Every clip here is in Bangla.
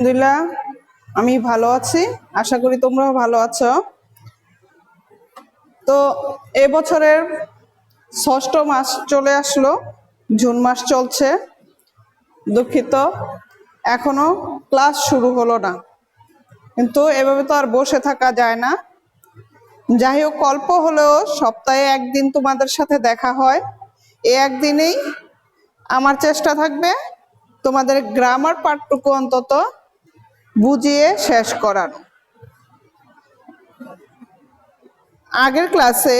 আলহামদুলিল্লাহ, আমি ভালো আছি। আশা করি তোমরাও ভালো আছো। তো এবছরের ৬ষ্ঠ মাস চলে আসলো, জুন মাস চলছে। দুঃখিত, এখনো ক্লাস শুরু হলো না, কিন্তু এভাবে তো আর বসে থাকা যায় না। যাই হোক, অল্প হলেও সপ্তাহে একদিন তোমাদের সাথে দেখা হয়। এই একদিনেই আমার চেষ্টা থাকবে তোমাদের গ্রামার পাঠটুকু অন্তত বুঝিয়ে শেষ করার। আগের ক্লাসে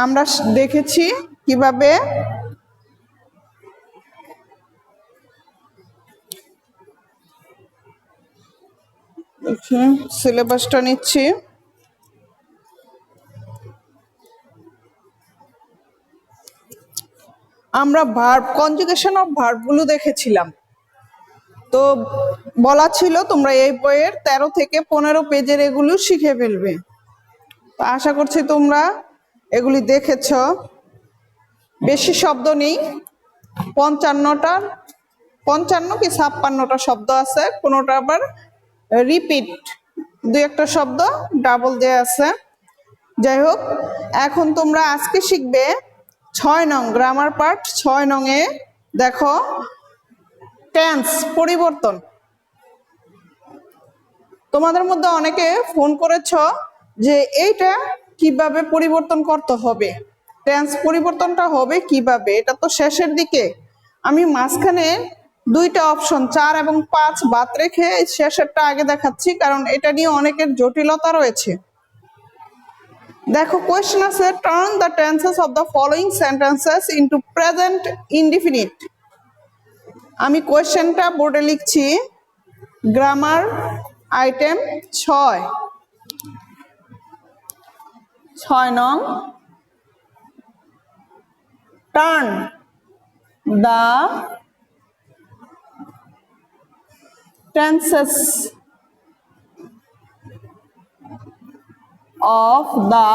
আমরা দেখেছি কিভাবে সিলেবাসটা নিচ্ছি। আমরা ভার্ব, কনজুগেশন অফ ভার্বগুলো দেখেছিলাম। তো বলা ছিল তোমরা এই বইয়ের 13 থেকে 15 পেজের এগুলো শিখে ফেলবে। তো আশা করছি তোমরা এগুলি দেখেছ। বেশি শব্দ নেই, 55 কি 56টা শব্দ আছে, কোনোটা আবার রিপিট, দুই একটা শব্দ ডাবল দেয়া আছে। যাই হোক, এখন তোমরা আজকে শিখবে 6 নং গ্রামার পার্ট। 6 নং এ দেখো টেন্স, পরিবর্তন। তোমাদের মধ্যে অনেকে ফোন করেছ যে এইটা কিভাবে পরিবর্তন করতে হবে, টেন্স পরিবর্তনটা হবে কিভাবে। এটা তো শেষের দিকে, আমি মাঝখানে দুইটা অপশন 4 এবং 5 বাদ রেখে শেষেরটা আগে দেখাচ্ছি, কারণ এটা নিয়ে অনেকের জটিলতা রয়েছে। দেখো কোয়েশ্চেন আছে, turn the tenses of the following sentences into present indefinite. আমি কোয়েশ্চেনটা বোর্ডে লিখছি। গ্রামার আইটেম 6 নং, turn the tenses of the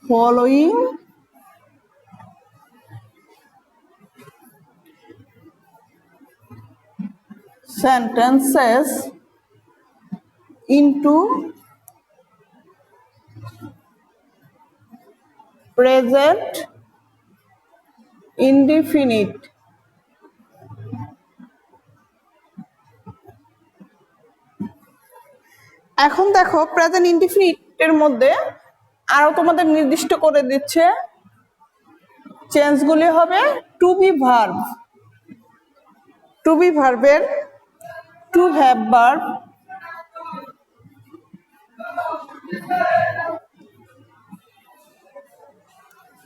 following sentences into present indefinite. এখন দেখো প্রেজেন্ট ইনডিফিনিটের মধ্যে আরো তোমাদের নির্দিষ্ট করে দিচ্ছে চেঞ্জগুলি হবে to be verb, to be ভার্বের to have verb,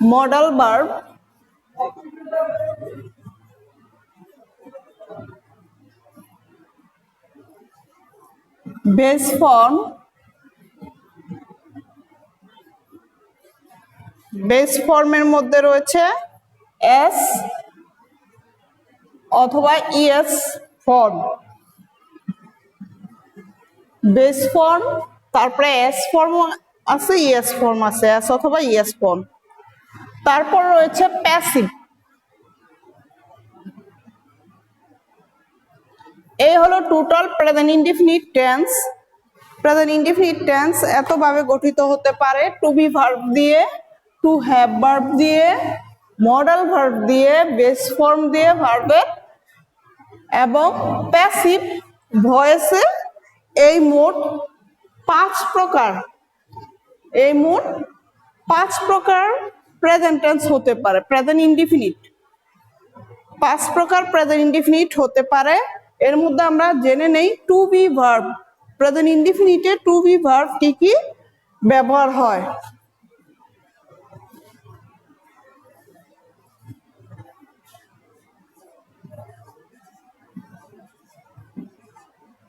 modal verb, base form, base form মধ্যে রয়েছে এস অথবা ইএস ফর্ম, বেস ফর্ম, তারপরে এস ফর্ম আছে, ইএস ফর্ম আছে, এস অথবা ইএস ফর্ম। তারপর রয়েছে প্যাসিভ। এই হলো total present indefinite tense. Present indefinite tense এতভাবে গঠিত হতে পারে টু বি ভার্ব দিয়ে, টু হ্যাভ ভার্ব দিয়ে, মডাল ভার্ব দিয়ে, বেস ফর্ম দিয়ে ভার্বের, এবং প্যাসিভ ভয়েসে। এই মোট 5 প্রকার, এই মোট 5 প্রকার প্রেজেন্ট টেন্স হতে পারে। প্রেজেন্ট ইনডিফিনিট 5 প্রকার প্রেজেন্ট ইনডিফিনিট হতে পারে। এর মধ্যে আমরা জেনে নেই টু বি ভার্ব। প্রেজেন্ট ইনডিফিনিটে টু বি ভার্ব কি কি ব্যবহার হয়।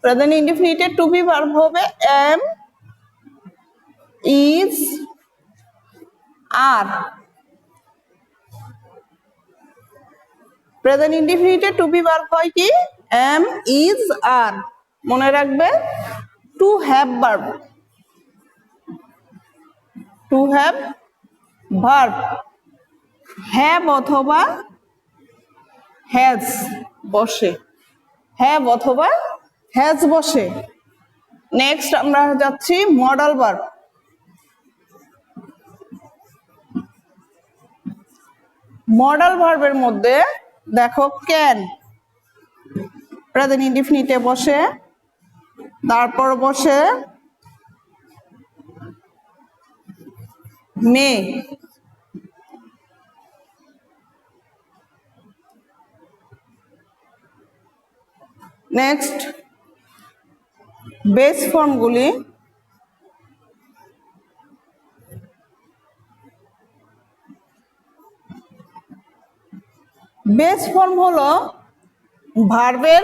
প্রেজেন্ট ইনডিফিনিটে টু বি ভার্ব হবে এম, ইজ, আর। প্রেজেন্ট ইনডিফিনিটে টু বি ভার্ব হয় কি এম, ইজ, আর। মনে রাখবে to have verb, to have verb have অথবা হ্যাজ বসে, হ্যাভ অথবা হ্যাজ বসে। নেক্সট আমরা যাচ্ছি মডাল ভার্ব। মডাল ভার্বের মধ্যে দেখো ক্যান প্রেজেন্ট ইনডিফিনিটে বসে, তারপর বসে মে, নেক্সট বেস ফর্মগুলি বেস ফর্ম হলো ভার্বের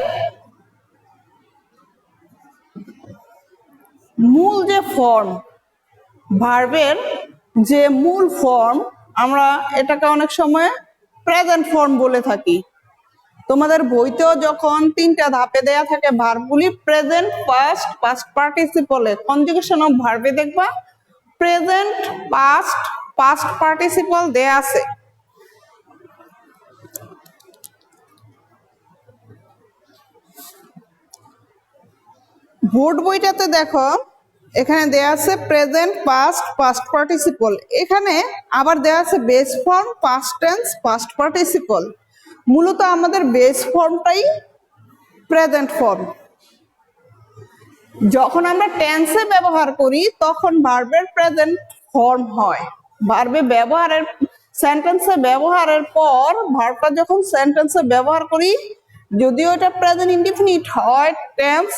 মূল যে ফর্ম, ভার্বের যে মূল ফর্ম, আমরা এটাকে অনেক সময় প্রেজেন্ট ফর্ম বলে থাকি। তোমাদের বইতেও যখন 3টা ধাপে দেয়া থাকে ভার্বগুলি, প্রেজেন্ট, পাস্ট, পাস্ট পার্টিসিপলে কনজুগেশন অফ ভার্বে দেখবা প্রেজেন্ট, পাস্ট, পাস্ট পার্টিসিপল দেয়া আছে। বোর্ড বইটাতে দেখো এখানে দেয়া আছে প্রেজেন্ট, পাস্ট, পাস্ট পার্টিসিপল, এখানে আবার দেয়া আছে base form, past tense, past participle. মূলত আমাদের বেস ফর্মটাই প্রেজেন্ট ফর্ম। যখন আমরা টেন্সে ব্যবহার করি তখন ভার্বের প্রেজেন্ট ফর্ম হয়। ভার্বে ব্যবহারের সেন্টেন্সে ব্যবহারের পর ভার্বটা যখন সেন্টেন্সে ব্যবহার করি, যদিও এটা প্রেজেন্ট ইনডিফিনিট হয় টেন্স,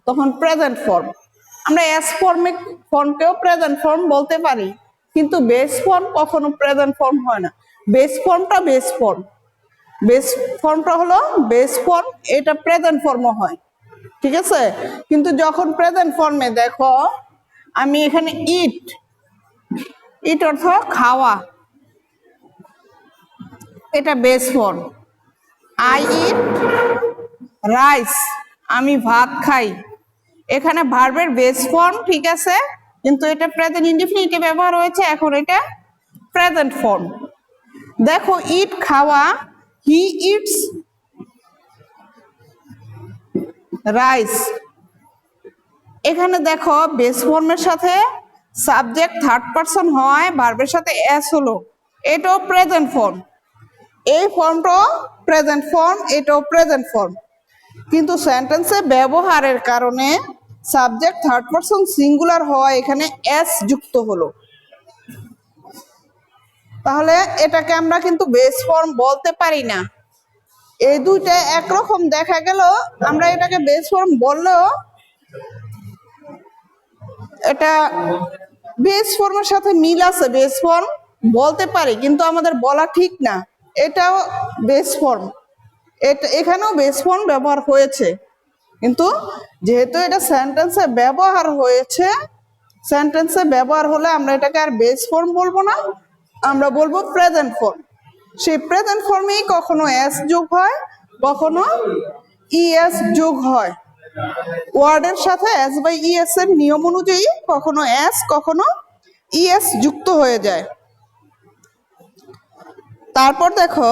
তখন প্রেজেন্ট ফর্ম। আমরা এস ফর্মকেও প্রেজেন্ট ফর্ম বলতে পারি, কিন্তু বেস ফর্ম কখনো প্রেজেন্ট ফর্ম হয় না। বেস ফর্মটা বেস ফর্ম, বেস ফর্মটা হলো বেস ফর্ম, এটা প্রেজেন্ট ফর্মও হয়, ঠিক আছে। কিন্তু যখন প্রেজেন্ট ফর্মে দেখো আমি এখানে ইট, ইট অর্থ খাওয়া, এটা base form. I eat rice, আমি ভাত খাই, এখানে ভার্বের বেস ফর্ম, ঠিক আছে, কিন্তু এটা প্রেজেন্ট ইনডিফিনিটে ব্যবহার হয়েছে, এখন এটা প্রেজেন্ট ফর্ম। দেখো ইট খাওয়া, হি ইটস রাইস, এখানে দেখো বেস ফর্মের সাথে সাবজেক্ট থার্ড পারসন হয়, ভার্বের সাথে এস হলো, এটাও প্রেজেন্ট ফর্ম। এই ফর্মটাও প্রেজেন্ট ফর্ম, এটাও প্রেজেন্ট ফর্ম, কিন্তু সেন্টেন্সে ব্যবহারের কারণে সাবজেক্ট থার্ড পারসন সিঙ্গুলার হওয়া এখানে এস যুক্ত হলো। তাহলে এটাকে আমরা কিন্তু বেস ফর্ম বলতে পারি না। এই দুইটা একরকম দেখা গেল, আমরা এটাকে বেস ফর্ম বললেও এটা বেস ফর্মের সাথে মিল আছে, বেস ফর্ম বলতে পারি, কিন্তু আমাদের বলা ঠিক না। এটাও বেস ফর্ম, এটা এখানেও বেস ফর্ম ব্যবহার হয়েছে, কিন্তু যেহেতু এটা সেন্টেন্সে ব্যবহার হয়েছে, সেন্টেন্সে ব্যবহার হলে আমরা এটাকে আর বেস ফর্ম বলবো না, আমরা বলবো প্রেজেন্ট ফর্ম। সেই প্রেজেন্ট ফর্মেই কখনো এস যোগ হয়, কখনো ইএস যোগ হয়। ওয়ার্ডের সাথে এস বাই ইএস এর নিয়ম অনুযায়ী কখনো এস কখনো ইএস যুক্ত হয়ে যায়। তারপর দেখো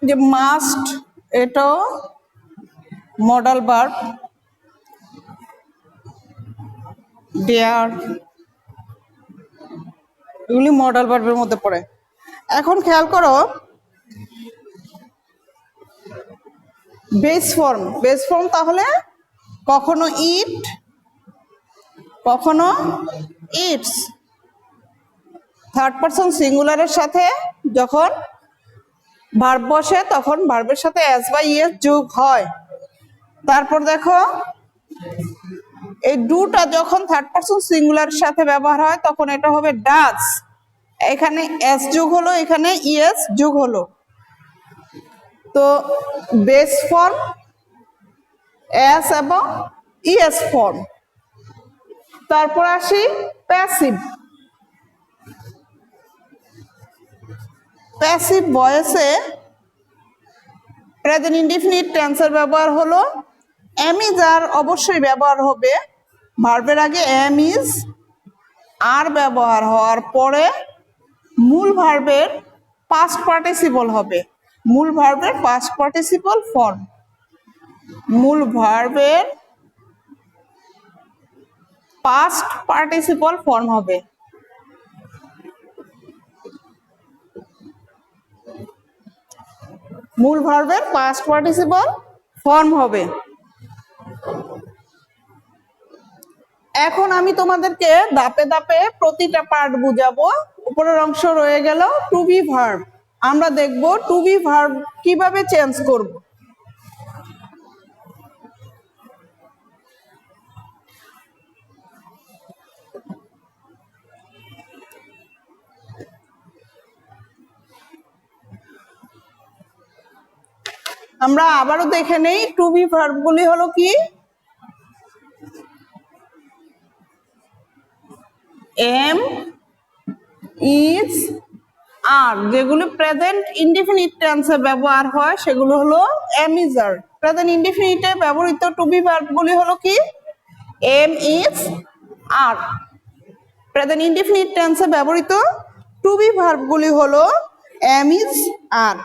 যে মাস্ট, এটাও মডাল ভার্ব, ডেয়ার, এগুলি মডাল ভার্বের মধ্যে পড়ে। এখন খেয়াল করো বেস ফর্ম, বেস ফর্ম তাহলে কখনো ইট, কখনো ইটস, থার্ড পারসন সিঙ্গুলারের সাথে যখন ভার্ব বসে তখন ভার্বের সাথে এস বা ইএস যোগ হয়। তারপর দেখো এই ডুটা যখন থার্ড পারসন সিঙ্গুলারের সাথে ব্যবহার হয় তখন এটা হবে ডাজ, এখানে এস যোগ হলো, এখানে ইএস যোগ হলো। তো বেস ফর্ম এস এবং ইএস ফর্ম, তারপর আসি প্যাসিভ। প্যাসিভ ভয়েসে প্রেজেন্ট ইনডিফিনিট টেন্সের ব্যবহার হলো এম ইজ আর অবশ্যই ব্যবহার হবে, ভার্বের আগে এম ইজ আর ব্যবহার হওয়ার পরে মূল ভার্বের পাস্ট পার্টিসিপল হবে, মূল ভার্বের পাস্ট পার্টিসিপল ফর্ম, মূল ভার্বের পাস্ট পার্টিসিপল ফর্ম হবে। মূল ভার্বের পাস্ট পার্টিসিপল ফর্ম হবে। এখন আমি তোমাদেরকে ধাপে ধাপে প্রতিটা পার্ট বুঝাবো। উপরের অংশ রয়ে গেল টু বি ভার্ব। আমরা দেখব টু বি ভার্ব কিভাবে চেঞ্জ করব। আমরা আবারও দেখে নেই টু বি ভার্ব গুলি হলো কি, এম ইজ আর, যেগুলো প্রেজেন্ট ইনডিফিনিট টেন্সে ব্যবহার হয় সেগুলো হলো এম ইজ আর। প্রেজেন্ট ইনডিফিনিটে ব্যবহৃত টু বি ভার্ব গুলি হলো কি, am is are. Present indefinite টেন্সে ব্যবহৃত টু বি ভার্ব গুলি হলো এম ইজ আর।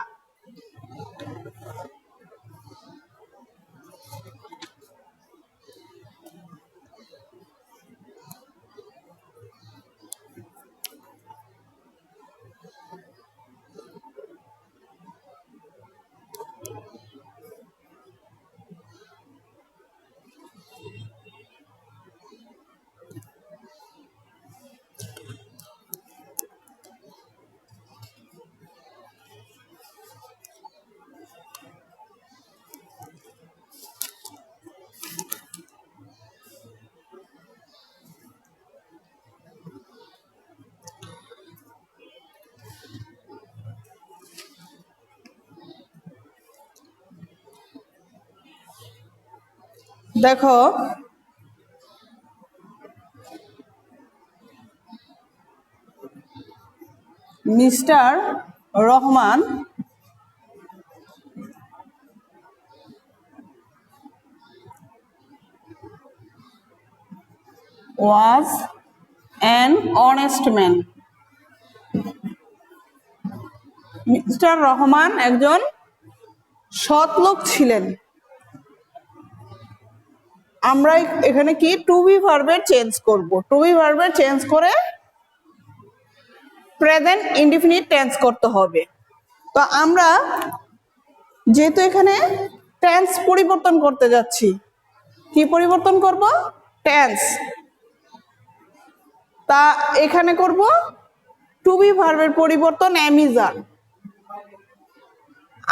দেখো mister Rahman was an honest man. Mister Rahman একজন সৎ লোক ছিলেন। আমরা এখানে কি টু বি ভার্বের চেঞ্জ করব, টু বি ভার্বের চেঞ্জ করে প্রেজেন্ট ইনডিফিনিট টেন্স করতে হবে। তো আমরা যেহেতু এখানে টেন্স পরিবর্তন করতে যাচ্ছি, কি পরিবর্তন করব, টেন্স, তা এখানে করব টু বি ভার্বের পরিবর্তন এম ইজ আর।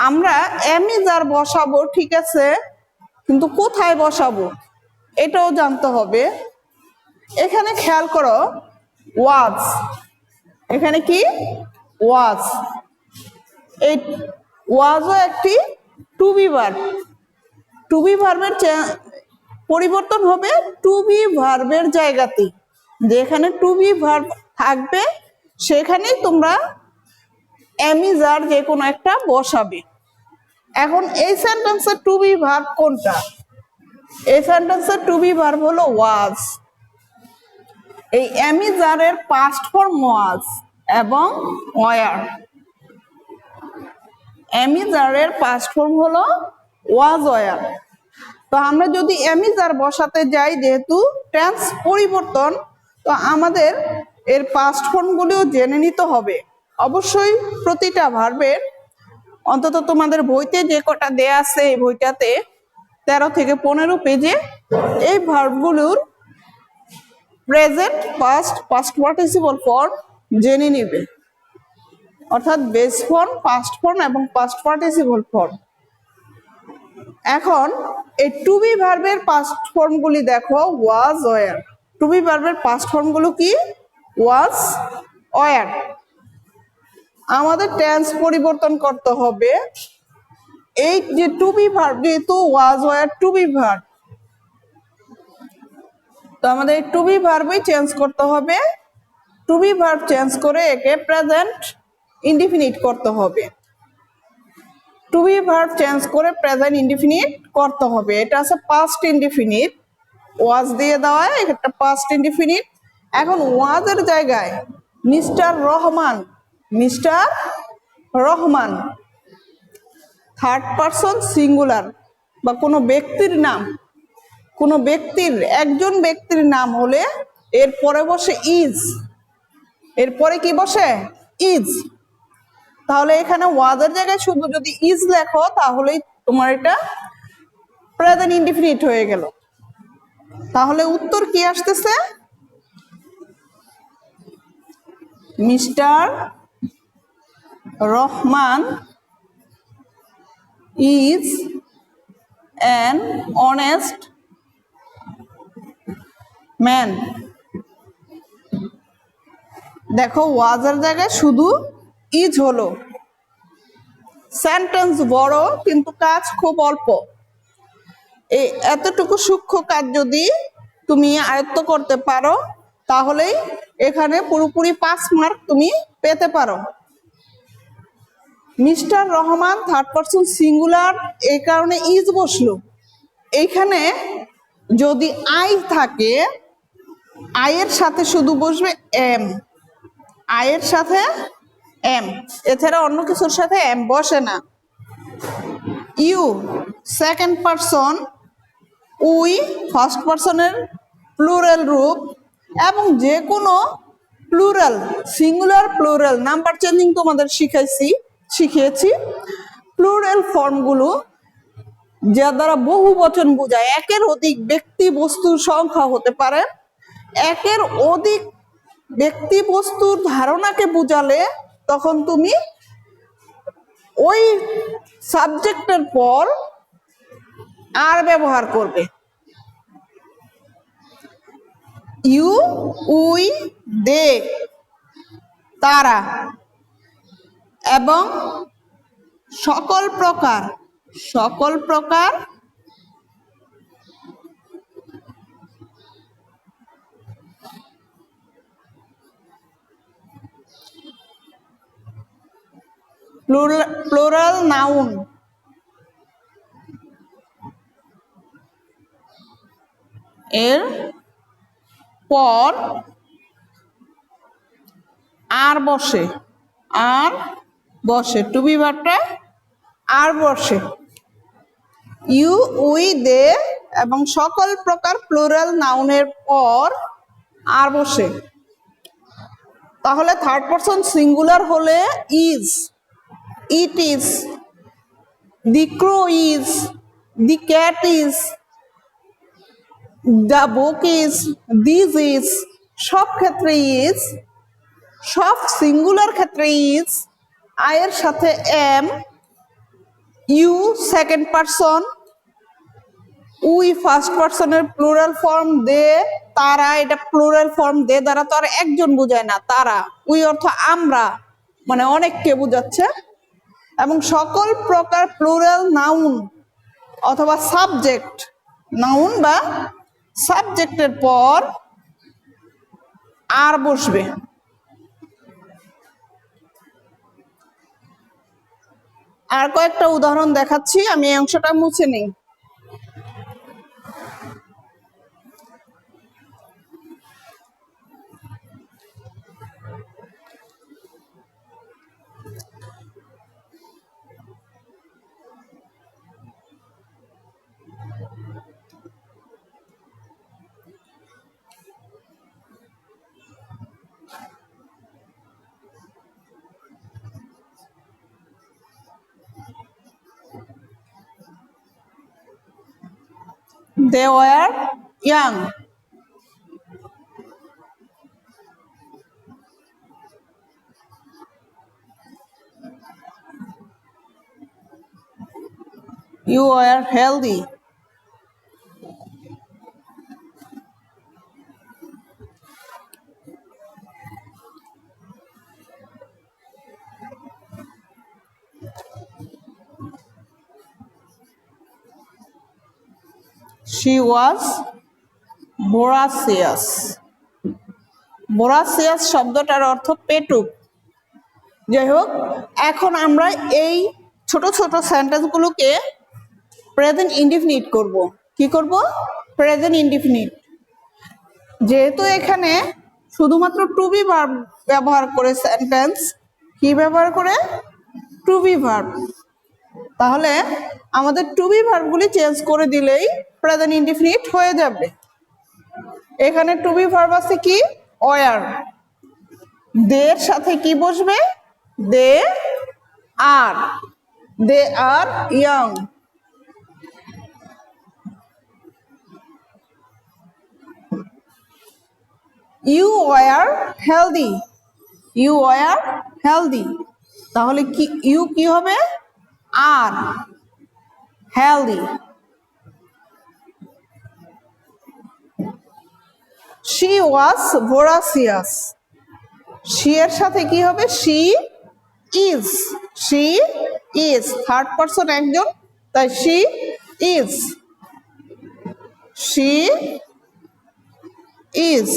আমরা এম ইজ আর বসাবো ঠিক আছে, কিন্তু কোথায় বসাবো এটাও জানতে হবে। এখানে খেয়াল করো ওয়াজ, এখানে কি ওয়াজ, এই ওয়াজও একটি to be verb. To be ভার্বের পরিবর্তন হবে টু বি ভার্বের জায়গাতে, যেখানে টু বি ভার্ব থাকবে সেখানেই তোমরা এম ইজ আর যে কোনো একটা বসাবে। এখন এই সেন্টেন্সের টু বি ভার্ব কোনটা, এই সেন্টেন্সের টু বি ভার্ব হলো ওয়াজ। এই এম ইজ আর এর পাস্ট ফর্ম ওয়াজ এবং ওয়ার। এম ইজ আর এর পাস্ট ফর্ম হলো ওয়াজ ওয়ার। তো আমরা যদি এম ইজ আর বসাতে যাই, যেহেতু টেন্স পরিবর্তন, তো আমাদের এর পাস্ট ফর্ম গুলিও জেনে নিতে হবে। অবশ্যই প্রতিটা ভার্বের অন্তত তোমাদের বইতে যে কটা দেয়া আছে এই বইটাতে 13 থেকে 15 পেজে এই ভার্বগুলোর present past past participle form জেনে নিবে, অর্থাৎ বেস ফর্ম, পাস্ট ফর্ম এবং পাস্ট পার্টিসিপল ফর্ম। এখন এই টু বি ভার্বের পাস্ট ফর্মগুলি দেখো, ওয়াজ ওয়ার। টু বি ভার্বের পাস্ট ফর্মগুলো কি, ওয়াজ ওয়ার। আমাদের টেন্স পরিবর্তন করতে হবে। এই যে টু বি ভার্ব, যেহেতু was were to be verb, তো আমাদের টু বি ভার্বই চেঞ্জ করতে হবে, টু বি ভার্ব চেঞ্জ করে একে প্রেজেন্ট ইনডিফিনিট করতে হবে, টু বি ভার্ব চেঞ্জ করে প্রেজেন্ট ইনডিফিনিট করতে হবে। এটা আছে পাস্ট ইনডিফিনিট, ওয়াজ দিয়ে দেওয়া, একটা পাস্ট ইনডিফিনিট। এখন ওয়াজের জায়গায় mister Rahman, mister Rahman third person singular বা কোনো ব্যক্তির নাম, কোনো ব্যক্তির, একজন ব্যক্তির নাম হলে এর পরে বসে ইজ, এরপরে কি বসে ইজ। তাহলে এখানে ওয়াজের জায়গায় শুধু যদি ইজ লেখো তাহলেই তোমার এটা প্রেজেন্ট ইনডিফিনিট হয়ে গেল। তাহলে উত্তর কি আসতেছে, mister Rahman is an honest man. দেখো ওয়াজের জায়গায় শুধু ইজ হলো, সেন্টেন্স বড় কিন্তু কাজ খুব অল্প। এই এতটুকু সূক্ষ্ম কাজ যদি তুমি আয়ত্ত করতে পারো তাহলেই এখানে পুরোপুরি 5 মার্ক তুমি পেতে পারো। Mister Rahman third person singular, এই কারণে ইজ বসলো। এইখানে যদি আই থাকে, আয়ের সাথে শুধু বসবে এম, আয়ের সাথে এম, এছাড়া অন্য কিছুর সাথে এম বসে না। You second person, we first পারসনের প্লুরাল রূপ, এবং যে কোনো plural, singular plural, number changing তোমাদের শিখিয়েছি। প্লুরাল ফর্মগুলো যা দ্বারা বহু বচন বোঝায়, একের অধিক ব্যক্তি বস্তুর সংখ্যা হতে পারে, একের অধিক ব্যক্তি বস্তুর ধারণাকে বোঝালে তখন তুমি ওই সাবজেক্টের পর আর ব্যবহার করবে। ইউ, উই, দে, তারা, এবং সকল প্রকার, সকল প্রকার প্লুরাল নাউন, এর পর আর বসে, আর বসে, টু বি ভার্বটা আর বসে। ইউ, উই, দে এবং সকল প্রকার প্লুরাল নাউনের পর আর বসে। তাহলে থার্ড পারসন সিঙ্গুলার হলে is, it is, the crow is, the cat is, the book is, this is, সব ক্ষেত্রে ইজ, সব সিঙ্গুলার ক্ষেত্রে ইজ, আয়ের সাথে am, you second person, we first পারসনের প্লুরাল ফর্ম, দে তারা, এটা প্লুরাল ফর্ম, দে দ্বারা তো আর একজন বোঝায় না, তারা, উই অর্থ আমরা, মানে অনেককে বোঝাচ্ছে, এবং সকল প্রকার প্লুরাল নাউন অথবা সাবজেক্ট, নাউন বা সাবজেক্টের পর আর বসবে। আর কয়েকটা উদাহরণ দেখাচ্ছি, আমি এই অংশটা মুছে নিই। They were young. You were healthy. She was ভোরাসিয়াস। ভোরাসিয়াস শব্দটার অর্থ পেটুক। যাই হোক, এখন আমরা এই ছোট ছোট সেন্টেন্স গুলোকে প্রেজেন্ট ইনডিফিনিট করব। কি করব? Present indefinite. যেহেতু এখানে শুধুমাত্র টু বি ভার্ব ব্যবহার করে সেন্টেন্স, কি ব্যবহার করে? To be verb. তাহলে আমাদের টু বি ভার্বগুলি চেঞ্জ করে দিলেই প্রেজেন্ট ইনডিফিনিট হয়ে যাবে। এখানে টু বি ভার্ব আছে কি? ওয়ার। দে এর সাথে কি বসবে? They are. They are young. You were healthy. You were healthy. তাহলে কি ইউ কি হবে? Are. Healthy. She was voracious. She এর সাথে কি হবে? She is. She is. Third person একজন, তাই she is. She is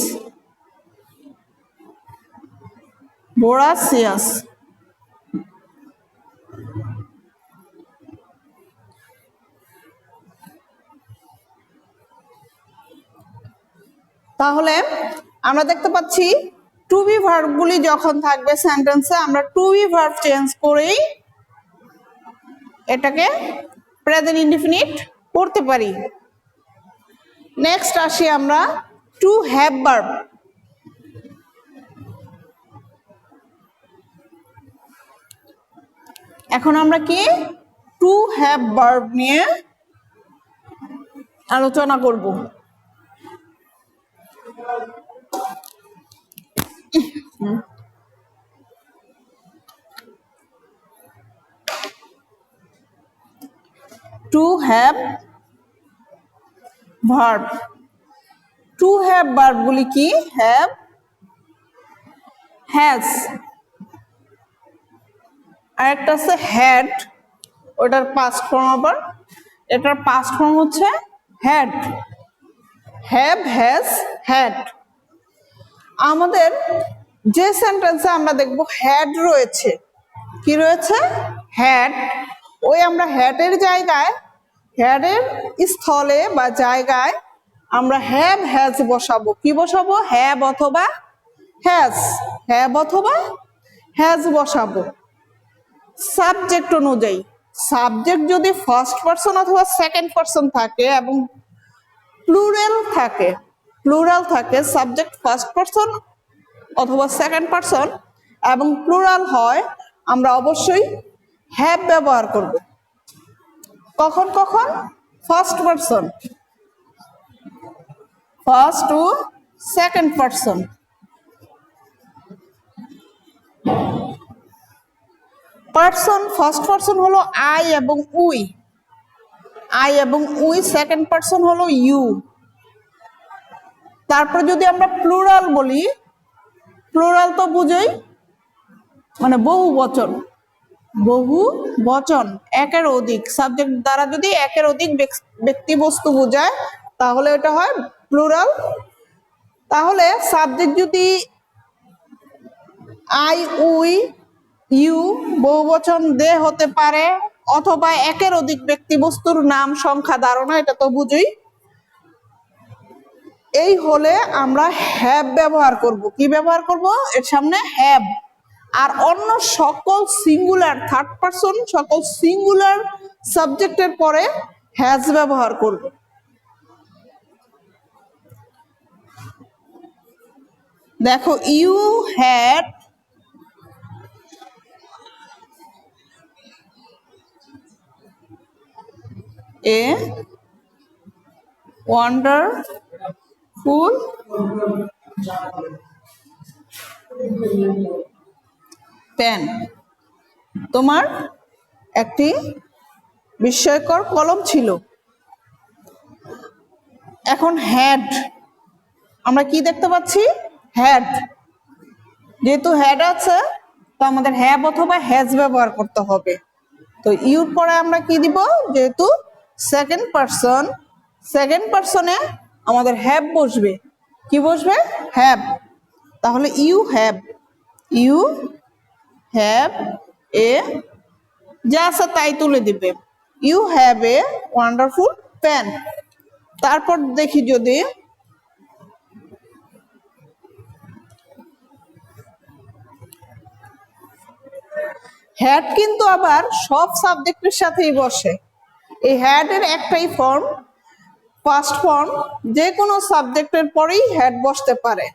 voracious. তাহলে আমরা দেখতে পাচ্ছি টু বি ভার্বগুলি যখন থাকবে সেন্টেন্সে, আমরা টু বি ভার্ব চেঞ্জ করেই এটাকে প্রেজেন্ট ইনডিফিনিট করতে পারি। নেক্সট আসি আমরা টু হ্যাভ ভার্ব। এখন আমরা কি টু হ্যাভ ভার্ব নিয়ে আলোচনা করব। To have verb. To have ভার্বগুলি কি? হ্যাভ, হ্যাজ, আর একটা আছে হ্যাড। ওটার পাস্ট ফর্ম আবার, এটার পাস্ট ফর্ম হচ্ছে হ্যাড। Have, has, had. আমাদের যে সেন্টেন্সে আমরা দেখব হ্যাড রয়েছে, কি রয়েছে? হ্যাড। ওই আমরা হ্যাডের জায়গায়, হ্যাডের স্থলে বা জায়গায় আমরা হ্যাভ হ্যাজ বসাবো। কি বসাবো? হ্যাভ অথবা হ্যাজ। হ্যাভ অথবা হ্যাজ বসাবো সাবজেক্ট অনুযায়ী। সাবজেক্ট যদি ফার্স্ট পারসন অথবা সেকেন্ড পারসন থাকে এবং প্লুরাল থাকে, প্লুরাল থাকে, সাবজেক্ট ফার্স্ট পারসন অথবা সেকেন্ড পারসন এবং প্লুরাল হয়, আমরা অবশ্যই হ্যাভ ব্যবহার করব। কখন কখন? First person, first to second person. Person first person হলো আই এবং উই। আই এবং উই। সেকেন্ড পারসন হলো ইউ। তারপর যদি আমরা প্লুরাল বলি, প্লুরাল তো বুঝোই, মানে বহু বচন। বহু বচন, একের অধিক। সাবজেক্ট দ্বারা যদি একের অধিক ব্যক্তি বস্তু বোঝায় তাহলে এটা হয় প্লুরাল। তাহলে সাবজেক্ট যদি আই, উই, ইউ, বহু বচন দে হতে পারে, অথবা একের অধিক ব্যক্তি বস্তুর নাম, সংখ্যা, ধারণা, এটা তো বুঝি। এই হলে আমরা হ্যাভ ব্যবহার করব। কি ব্যবহার করব? এর সামনে হ্যাভ। আর অন্য সকল সিঙ্গুলার, থার্ড পারসন সকল সিঙ্গুলার সাবজেক্টের পরে হ্যাজ ব্যবহার করব। দেখো, you had a wonderful pen. তোমার একটি বিস্ময়কর কলম ছিল। এখন হ্যাড, আমরা কি দেখতে পাচ্ছি? হ্যাড। যেহেতু হ্যাড আছে, তো আমাদের হ্যাভ অথবা হ্যাজ ব্যবহার করতে হবে। তো ইউর পরে আমরা কি দিব? যেহেতু সেকেন্ড পারসন, সেকেন্ড পারসনে আমাদের হ্যাভ বসবে। কি বসবে? হ্যাভ। তাহলে ইউ হ্যাভ এ, যা আছে তাই তুলে দিবে। You have a wonderful pen. তারপর দেখি যদি হ্যাড কিন্তু আবার সব সাবজেক্টের সাথেই বসে। এই হ্যাড এর একটাই ফর্ম, ফার্স্ট ফর্ম, যে কোনো সাবজেক্টের পরেই হ্যাড বসতে পারে।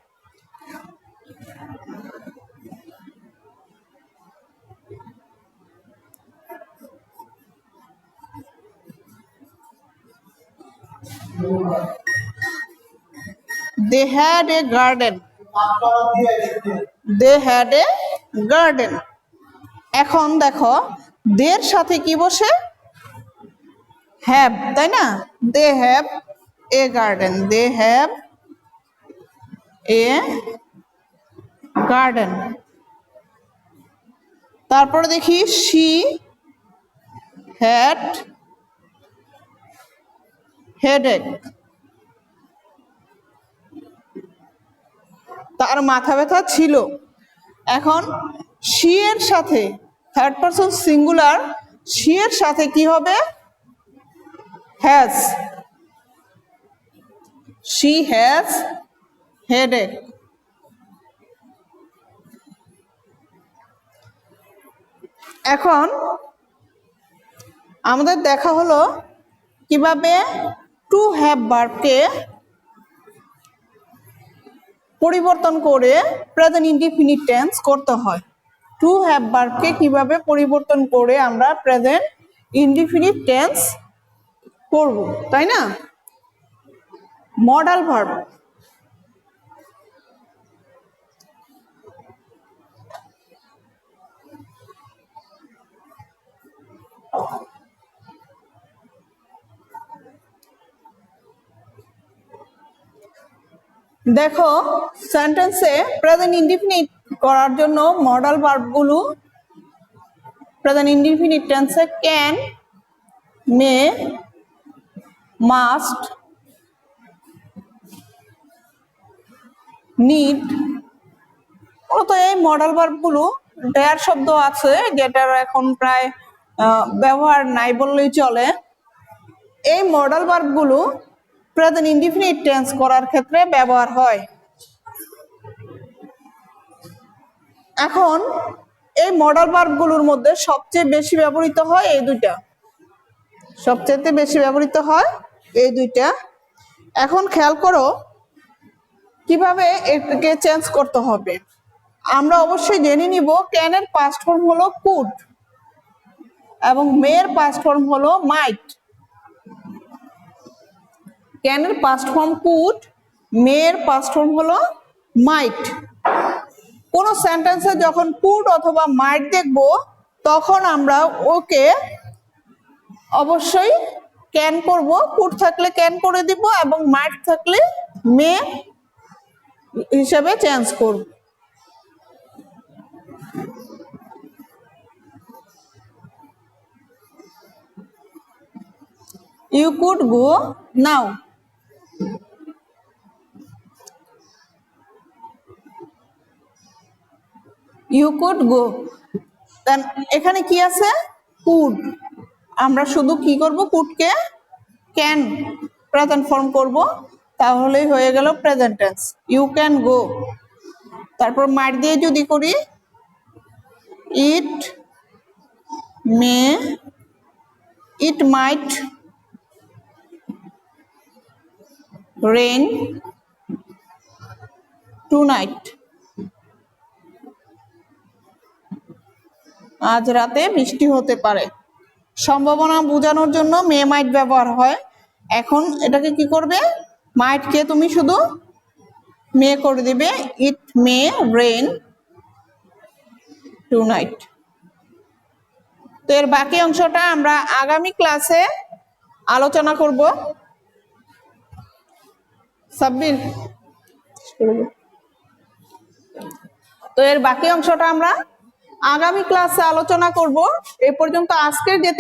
They had a garden. They had a garden. এখন দেখো দের সাথে কি বসে? হ্যাভ, তাই না? They have a garden. They have a garden. তারপর দেখি she had headache. তার মাথা ব্যথা ছিল। এখন she এর সাথে থার্ড পারসন সিঙ্গুলার, she এর সাথে কি হবে? has. She has headache. এখন আমাদের দেখা হলো কিভাবে টু হ্যাভ ভার্বকে পরিবর্তন করে প্রেজেন্ট ইনডিফিনিট টেন্স করতে হয়। টু হ্যাভ ভার্বকে কিভাবে পরিবর্তন করে আমরা প্রেজেন্ট ইনডিফিনিট টেন্স করব, তাই না? Modal verb. দেখো সেন্টেন্সে প্রেজেন্ট ইনডিফিনিট করার জন্য মডাল ভার্বগুলো প্রেজেন্ট ইনডিফিনিট টেন্সে ক্যান, মে, মাস্ট, নিড। মূলত এই মডাল ভার্বগুলো ডেয়ার শব্দ আছে যেটার এখন প্রায় ব্যবহার নাই বললেই চলে। এই মডাল ভার্বগুলো প্রেজেন্ট ইনডিফিনিট টেন্স করার ক্ষেত্রে ব্যবহার হয়। এখন এই মডাল ভার্বগুলোর মধ্যে সবচেয়ে বেশি ব্যবহৃত হয় এই দুইটা, সবচেয়ে বেশি ব্যবহৃত হয় এই দুইটা। এখন খেয়াল করো কিভাবে এটাকে চেঞ্জ করতে হবে। আমরা অবশ্যই জেনে নিব ক্যানের পাস্ট ফর্ম হলো কুড এবং মেয়ের পাস্ট ফর্ম হলো মাইট। ক্যানের পাস্ট ফর্ম কুড, মেয়ের পাস্ট ফর্ম হলো মাইট। কোন সেন্টেন্সে যখন কুড অথবা মাইট দেখব তখন আমরা ওকে অবশ্যই ক্যান করব। কুড থাকলে ক্যান করে দিব এবং মাইট থাকলে মে হিসেবে চেঞ্জ করব। You could go now. You could go. Then এখানে কি আছে? could. আমরা শুধু কি করব? কুডকে ক্যান প্রেজেন্ট ফর্ম করব, তাহলেই হয়ে গেল present tense. You can go. তারপর মাইট দিয়ে যদি করি ইট মে, ইট মাইট রেইন টুনাইট। আজ রাতে বৃষ্টি হতে পারে। সম্ভাবনা বোঝানোর জন্য মে মাইট ব্যবহার হয়। এখন এটাকে কি করবে? মাইটকে তুমি শুধু মে করে দিবে, ইট মে রেইন টুনাইট। তো এর বাকি অংশটা আমরা আগামী ক্লাসে আলোচনা করব। সাব্বির, তো এর বাকি অংশটা আমরা আগামী ক্লাসে আলোচনা করব। এ পর্যন্ত আজকের যে